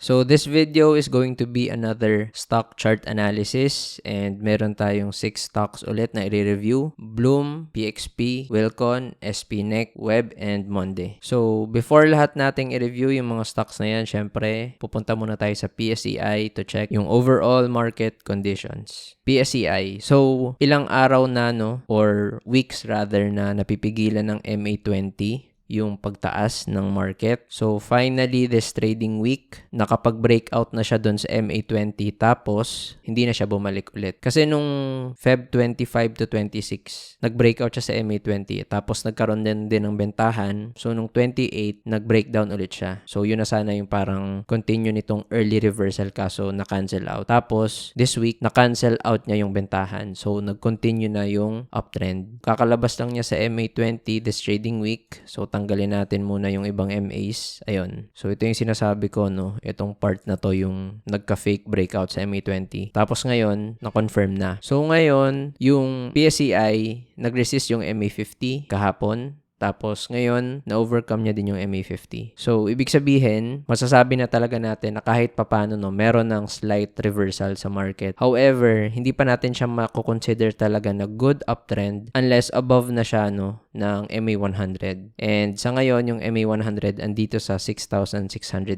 So this video is going to be another stock chart analysis and meron tayong 6 stocks ulit na i-review. Bloom, PXP, Wilcon, SPNEC, Web, and Monde. So before lahat nating i-review yung mga stocks na yan, syempre pupunta muna tayo sa PSEI to check yung overall market conditions. PSEI. So ilang araw na or weeks rather na napipigilan ng MA20 yung pagtaas ng market. So, finally, this trading week, nakapag-breakout na siya dun sa MA20 tapos, hindi na siya bumalik ulit. Kasi nung Feb 25 to 26, nag-breakout siya sa MA20 tapos nagkaroon din ng bentahan. So, nung 28, nag-breakdown ulit siya. So, yun na sana yung parang continue nitong early reversal kaso na-cancel out. Tapos, this week, na-cancel out niya yung bentahan. So, nag-continue na yung uptrend. Kakalabas lang niya sa MA20 this trading week. So, tanggalin natin muna yung ibang MAs. Ayun. So, ito yung sinasabi ko, itong part na to yung nagka-fake breakout sa MA20. Tapos ngayon, na-confirm na. So, ngayon, yung PSEI, nag-resist yung MA50 kahapon. Tapos ngayon, na-overcome niya din yung MA50. So, ibig sabihin, masasabi na talaga natin na kahit papano, meron ng slight reversal sa market. However, hindi pa natin siya mako-consider talaga na good uptrend unless above na siya, ng MA100. And sa ngayon, yung MA100 andito sa 6,600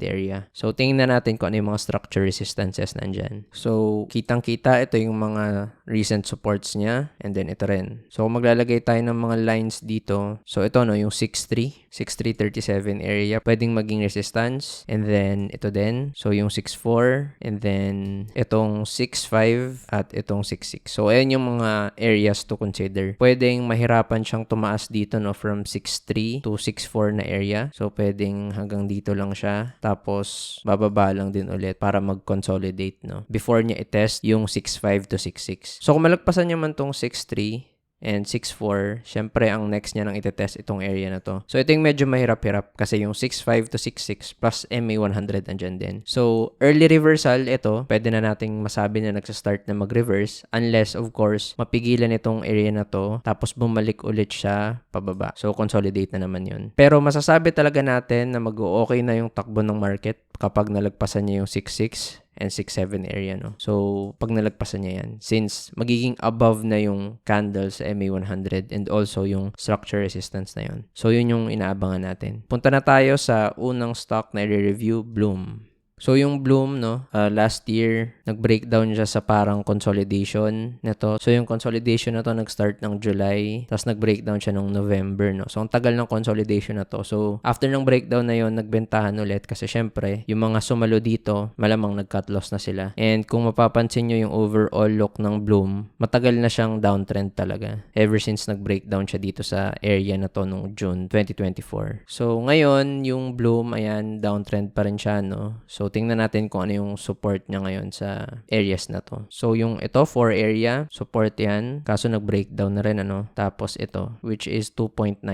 area. So, tingnan natin kung ano yung mga structure resistances nandyan. So, kitang-kita, ito yung mga recent supports niya. And then, ito rin. So, maglalagay tayo ng mga lines dito. So, ito yung 6,337 area, pwedeng maging resistance. And then, ito din. So, yung 6,4. And then, itong 6,5 at itong 6,6. So, ayan yung mga areas to consider. Pwedeng mahirapan siyang tumaas dito, from 6,3 to 6,4 na area. So, pwedeng hanggang dito lang siya. Tapos, bababa lang din ulit para mag-consolidate, before niya i-test yung 6,5 to 6,6. So, kung malagpasan niya man tong 6,3 and 6,4, syempre ang next niya nang itetest itong area na to. So, ito yung medyo mahirap-hirap kasi yung 6,5 to 6,6 plus MA100 andyan din. So, early reversal, ito, pwede na nating masabi na nagsa-start na mag-reverse unless, of course, mapigilan itong area na to tapos bumalik ulit siya pababa. So, consolidate na naman yun. Pero masasabi talaga natin na mag-o-okay na yung takbo ng market kapag nalagpasan niya yung 6,6 and 6,7 area, So, pag nalagpasan niya yan, since magiging above na yung candle sa MA100 and also yung structure resistance na yun. So, yun yung inaabangan natin. Punta na tayo sa unang stock na i-review, Bloom. So, yung Bloom, last year, nag-breakdown siya sa parang consolidation nito. So, yung consolidation na to nag-start ng July, tapos nag-breakdown siya ng November, So, ang tagal ng consolidation na to. So, after ng breakdown na yon, nagbentahan ulit kasi syempre, yung mga sumalo dito, malamang nag-cut loss na sila. And kung mapapansin nyo yung overall look ng Bloom, matagal na siyang downtrend talaga. Ever since nag-breakdown siya dito sa area na to nung June 2024. So, ngayon, yung Bloom, ayan, downtrend pa rin siya, So, tingnan natin kung ano yung support niya ngayon sa areas na to. So, yung ito, 4 area, support yan. Kaso nag-breakdown na rin, Tapos ito, which is 2.90.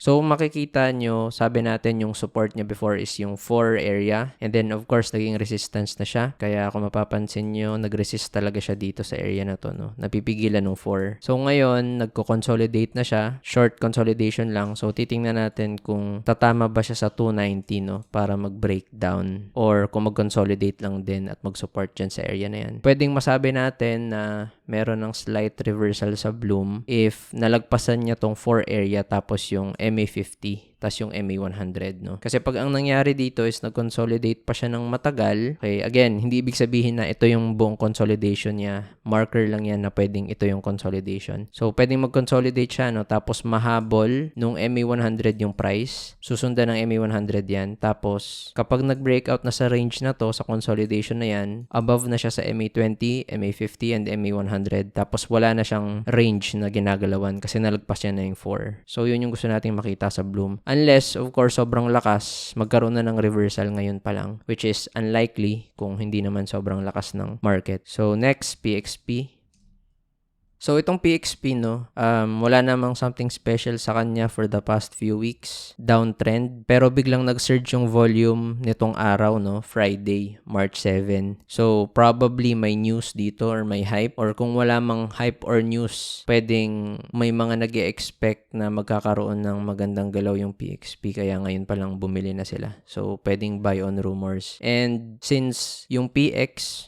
So, makikita nyo, sabi natin yung support niya before is yung 4 area. And then, of course, naging resistance na siya. Kaya kung mapapansin nyo, nag-resist talaga siya dito sa area na to, Napipigilan ng 4. So, ngayon, nagko-consolidate na siya. Short consolidation lang. So, titingnan natin kung tatama ba siya sa 290, para mag-breakdown or kung mag-consolidate lang din at mag-support dyan sa area na yan. Pwedeng masabi natin na meron ng slight reversal sa Bloom if nalagpasan niya tong 4 area tapos yung MA50 tas yung MA100, Kasi pag ang nangyari dito is nag-consolidate pa siya ng matagal, okay, again, hindi ibig sabihin na ito yung buong consolidation niya. Marker lang yan na pwedeng ito yung consolidation. So, pwedeng mag-consolidate siya, tapos mahabol nung MA100 yung price. Susundan ng MA100 yan. Tapos, kapag nag-breakout na sa range na to, sa consolidation na yan, above na siya sa MA20, MA50, and MA100. Tapos, wala na siyang range na ginagalawan kasi nalagpas niya na yung 4. So, yun yung gusto nating makita sa Bloom. Unless, of course, sobrang lakas, magkaroon na ng reversal ngayon pa lang, which is unlikely kung hindi naman sobrang lakas ng market. So, next, PXP. So itong PXP wala namang something special sa kanya for the past few weeks. Downtrend, pero biglang nag-surge yung volume nitong araw, Friday, March 7. So probably may news dito or may hype, or kung wala mang hype or news, pwedeng may mga nag-e-expect na magkakaroon ng magandang galaw yung PXP, kaya ngayon pa lang bumili na sila. So pwedeng buy on rumors. And since yung PX,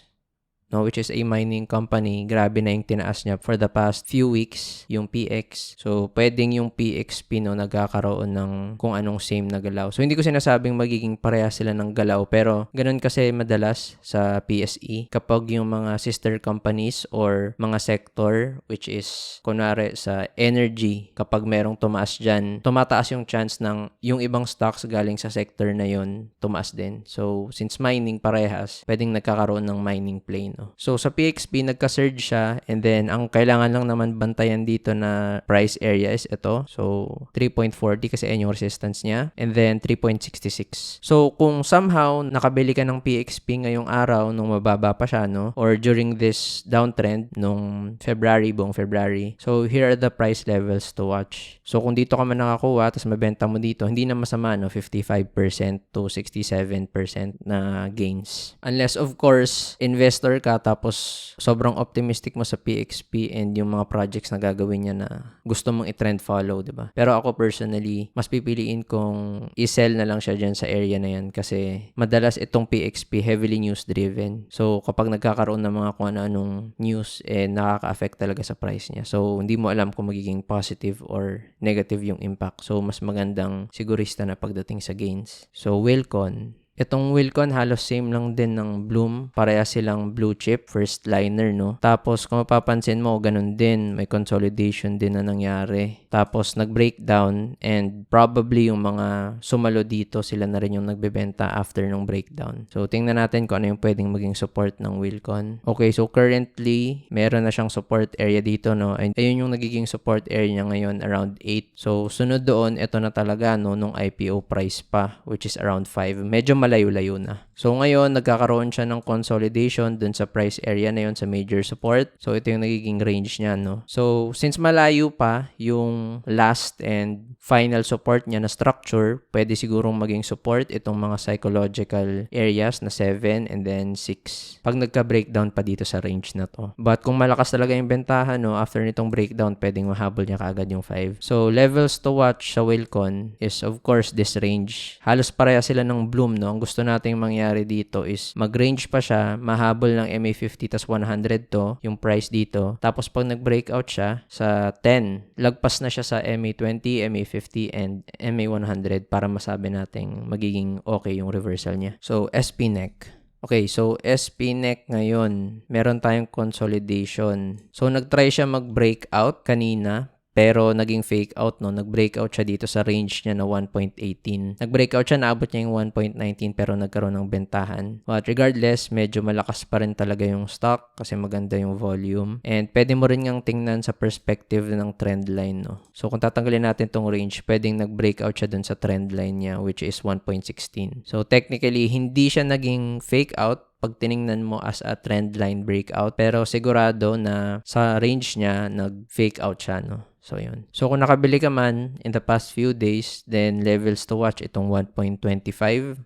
which is a mining company, grabe na yung tinaas niya for the past few weeks, yung PX. So, pwedeng yung PXP, nagkakaroon ng kung anong same na galaw. So, hindi ko sinasabing magiging pareha sila ng galaw, pero ganun kasi madalas sa PSE kapag yung mga sister companies or mga sector, which is, kunwari sa energy, kapag merong tumaas dyan, tumataas yung chance ng yung ibang stocks galing sa sector na yun, tumaas din. So, since mining parehas, pwedeng nagkakaroon ng mining play, So, sa PXP, nagka-surge siya, and then, ang kailangan lang naman bantayan dito na price area is ito. So, 3.40 kasi yan yung resistance niya, and then 3.66. So, kung somehow nakabili ka ng PXP ngayong araw nung mababa pa siya, or during this downtrend nung buong February, so here are the price levels to watch. So, kung dito ka man nakakuha, tapos mabenta mo dito, hindi na masama, 55% to 67% na gains. Unless, of course, investor ka, tapos sobrang optimistic mo sa PXP and yung mga projects na gagawin niya na gusto mong i-trend follow, diba? Pero ako personally, mas pipiliin kong i-sell na lang siya dyan sa area na yan, kasi madalas itong PXP heavily news driven. So, kapag nagkakaroon ng mga kung ano-anong news, nakaka-affect talaga sa price niya. So, hindi mo alam kung magiging positive or negative yung impact. So, mas magandang sigurista na pagdating sa gains. So, Wilcon. Itong Wilcon, halos same lang din ng Bloom. Pareha silang blue chip, first liner, Tapos, kung mapapansin mo, ganun din. May consolidation din na nangyari. Tapos, nag-breakdown, and probably yung mga sumalo dito, sila na rin yung nagbebenta after ng breakdown. So, tingnan natin kung ano yung pwedeng maging support ng Wilcon. Okay, so currently, meron na siyang support area dito, And ayun yung nagiging support area niya ngayon, around 8. So, sunod doon, ito na talaga, nung IPO price pa, which is around 5. Medyo malayo-layo na. So, ngayon, nagkakaroon siya ng consolidation dun sa price area na yun sa major support. So, ito yung nagiging range niya, So, since malayo pa yung last and final support niya na structure, pwede sigurong maging support itong mga psychological areas na 7 and then 6. Pag nagka-breakdown pa dito sa range na to. But kung malakas talaga yung bentahan, after nitong breakdown, pwedeng mahabol niya kaagad yung 5. So, levels to watch sa Wilcon is, of course, this range. Halos pareha sila ng Bloom, Ang gusto nating mangyari dito is mag-range pa siya, mahabol ng MA50 tas 100 to, yung price dito. Tapos pag nag-breakout siya sa 10, lagpas na siya sa MA20, MA50, and MA100 para masabi nating magiging okay yung reversal niya. So, SPNEC. Okay, so SPNEC ngayon, meron tayong consolidation. So, nag-try siya mag-breakout kanina, pero naging fake out, Nag-breakout siya dito sa range niya na 1.18. Nag-breakout siya, naabot niya yung 1.19 pero nagkaroon ng bentahan. But regardless, medyo malakas pa rin talaga yung stock kasi maganda yung volume. And pwede mo rin ngang tingnan sa perspective ng trend line, So kung tatanggalin natin tong range, pwedeng nag-breakout siya dun sa trend line niya, which is 1.16. So technically, hindi siya naging fake out pag tiningnan mo as a trend line breakout, pero sigurado na sa range niya nag-fake out siya, So, yun. So, kung nakabili ka man in the past few days, then levels to watch itong 1.25.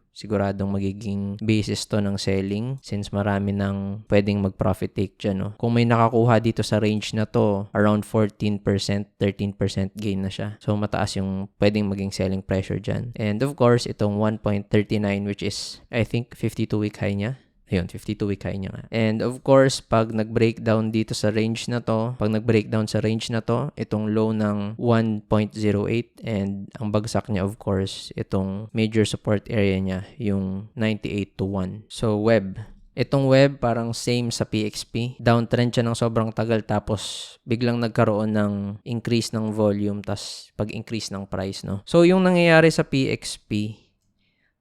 Siguradong magiging basis to ng selling since marami nang pwedeng mag-profit take dyan, Kung may nakakuha dito sa range na to, around 14%, 13% gain na siya. So, mataas yung pwedeng maging selling pressure dyan. And of course, itong 1.39 which is, I think, 52-week high niya. Ayun, 52-week high niya nga. And of course, pag nag-breakdown dito sa range na to, itong low ng 1.08 and ang bagsak niya, of course, itong major support area niya, yung 98 to 1. So, web. Itong web, parang same sa PXP. Downtrend siya ng sobrang tagal tapos biglang nagkaroon ng increase ng volume tas pag-increase ng price, So, yung nangyayari sa PXP,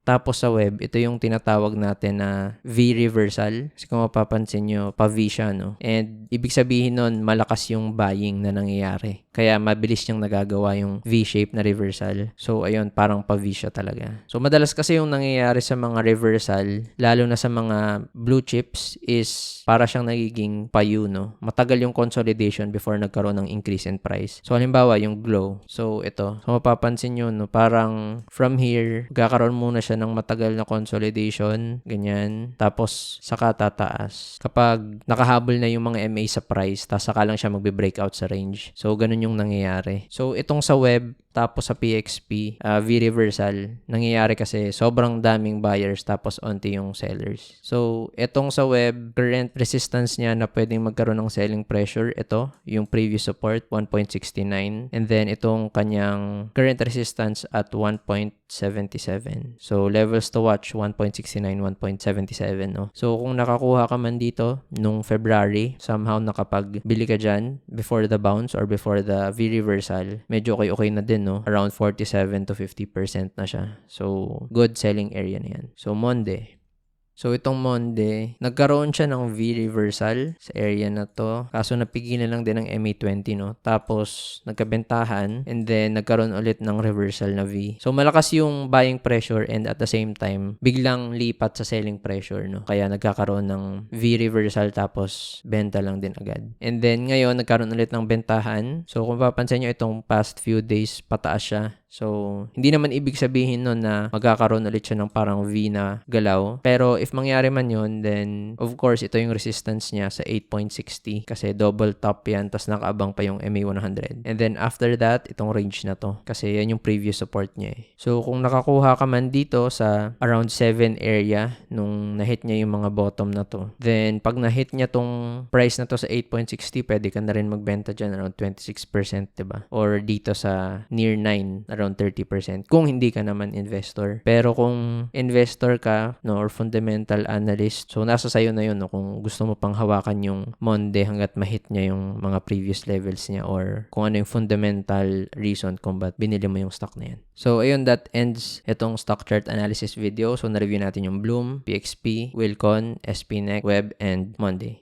Tapos sa web, ito yung tinatawag natin na V-reversal. Kasi kung mapapansin nyo, pa-V siya, no? And ibig sabihin nun, malakas yung buying na nangyayari. Kaya mabilis niyang nagagawa yung V-shape na reversal. So, ayun, parang pa-V siya talaga. So, madalas kasi yung nangyayari sa mga reversal, lalo na sa mga blue chips, is para siyang nagiging pa-U, no? Matagal yung consolidation before nagkaroon ng increase in price. So, halimbawa, yung Glow. So, ito. So, mapapansin nyo, no? Parang from here, gagaroon muna siya ng matagal na consolidation. Ganyan. Tapos, saka tataas. Kapag nakahabol na yung mga MA sa price, tapos saka lang siya magbe-breakout sa range. So, ganun yung nangyayari. So, itong sa web, tapos sa PXP, V-reversal, nangyayari kasi sobrang daming buyers tapos onti yung sellers. So, itong sa web, current resistance niya na pwedeng magkaroon ng selling pressure, ito, yung previous support, 1.69. And then, itong kanyang current resistance at 1.77. So, levels to watch, 1.69, 1.77, no? So, kung nakakuha ka man dito nung February, somehow nakapagbili ka dyan before the bounce or before the V-reversal, medyo okay na din, no? Around 47 to 50% na siya. So, good selling area na yan. So, Monday. So, itong Monday, nagkaroon siya ng V-reversal sa area na to. Kaso napigilan lang din ng MA20, no? Tapos, nagkabentahan and then nagkaroon ulit ng reversal na V. So, malakas yung buying pressure and at the same time, biglang lipat sa selling pressure, no? Kaya nagkakaroon ng V-reversal tapos benta lang din agad. And then, ngayon, nagkaroon ulit ng bentahan. So, kung papansin nyo, itong past few days, pataas siya. So, hindi naman ibig sabihin nun na magkakaroon ulit siya ng parang V na galaw. Pero if mangyari man yun, then of course, ito yung resistance niya sa 8.60 kasi double top yan, tas nakaabang pa yung MA100. And then after that, itong range na to kasi yan yung previous support niya eh. So, kung nakakuha ka man dito sa around 7 area nung nahit niya yung mga bottom na to, then pag nahit niya tong price na to sa 8.60, pwede ka na rin magbenta dyan around 26%, diba? Or dito sa near 9, around 30% kung hindi ka naman investor. Pero kung investor ka, no, or fundamental analyst, so nasa sayo na yun, no, kung gusto mo pang hawakan yung Monday hanggat mahit niya yung mga previous levels niya or kung ano yung fundamental reason kung ba't binili mo yung stock na yan. So, ayun, that ends itong stock chart analysis video. So, na-review natin yung Bloom, PXP, Wilcon, SPNEC, Web, and Monday.